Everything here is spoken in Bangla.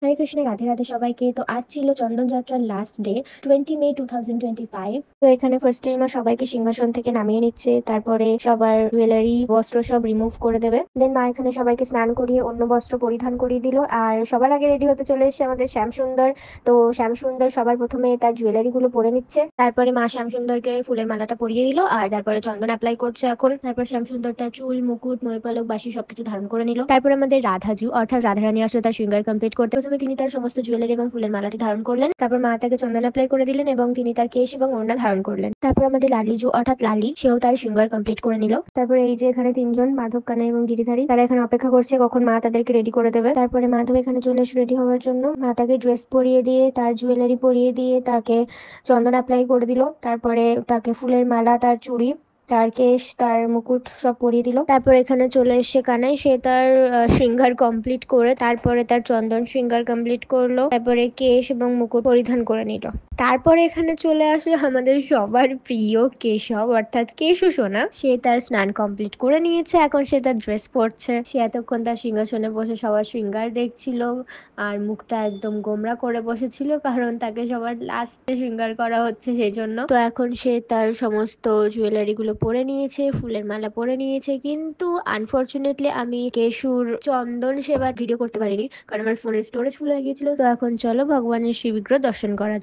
হরে কৃষ্ণ, রাধে রাধে সবাইকে। তো আজ ছিল চন্দন যাত্রার লাস্ট ডে, 20 মে 2025। তো এখানে ফার্স্ট টাইম সবাইকে সিংহাসন থেকে নামিয়ে নিচ্ছে, তারপরে সবার জুয়েলারি বস্ত্র সব রিমুভ করে দেবে। দেন মা এখানে সবাইকে স্নান করিয়ে অন্য বস্ত্র পরিধান করিয়ে দিল। আর সবার আগে রেডি হতে চলে এসেছে আমাদের শ্যাম সুন্দর। তো শ্যাম সুন্দর সবার প্রথমে তার জুয়েলারি গুলো পরে নিচ্ছে, তারপরে মা শ্যাম সুন্দরকে ফুলের মালাটা পরিয়ে দিল আর তারপরে চন্দন অ্যাপ্লাই করছে এখন। তারপর শ্যাম সুন্দর তার চুল, মুকুট, ময়ূরপালক, বাসি সবকিছু ধারণ করে নিল। তারপর আমাদের রাধাজু অর্থাৎ রাধারানী আসলে তার শৃঙ্গার কমপ্লিট করতে। প্রথমে তিনি তার সমস্ত জুয়েলারি এবং ফুলের মালাটি ধারণ করলেন, তারপর মা তাকে চন্দন অ্যাপ্লাই করে দিলেন এবং তিনি তার কেশ এবং ওড়না ধারণ করলেন। তারপর আমাদের লালিজু অর্থাৎ লালি, সেও তার শৃঙ্গার কমপ্লিট করে নিল। তারপর এই যে এখানে তিনজন মাধব, কানাই এবং গিরিধারী, তারা এখানে অপেক্ষা করছে কখন মা তাদেরকে রেডি করে দেবে। তারপরে মাধব এখানে চলে এসে রেডি হওয়ার জন্য মা তাকে ড্রেস পরিয়ে দিয়ে, তার জুয়েলারি পরিয়ে দিয়ে তাকে চন্দন অ্যাপ্লাই করে দিল। তারপরে তাকে ফুলের মালা, তার চুড়ি, তার কেশ, তার মুকুট সব পরিয়ে দিল। তারপর এখানে চলে এসে কানাই, সে তার শৃঙ্গার কমপ্লিট করে তারপরে তার চন্দন শৃঙ্গার কমপ্লিট করলো, তারপরে কেশ এবং মুকুট পরিধান করে নিল। তারপরে এখানে চলে আসলো আমাদের সবার প্রিয় কেশব অর্থাৎ কেশু সোনা। সে তার স্নান কমপ্লিট করে নিয়েছে, এখন সে তার ড্রেস পরছে। সে এতক্ষণ তার সিংহাসনে বসে সবার শৃঙ্গার দেখছিল আর মুখটা একদম গোমরা করে বসেছিল, কারণ তাকে সবার লাস্টে শৃঙ্গার করা হচ্ছে সেই জন্য। তো এখন সে তার সমস্ত জুয়েলারি গুলো পরে নিয়েছে, ফুলের মালা পরে নিয়েছে, কিন্তু আনফরচুনেটলি আমি কেশুর চন্দন সেবার ভিডিও করতে পারিনি, কারণ আমার ফোনের স্টোরেজ ফুল হয়ে গিয়েছিল। তো এখন চলো ভগবানের শ্রী বিগ্রহ দর্শন করা যাক।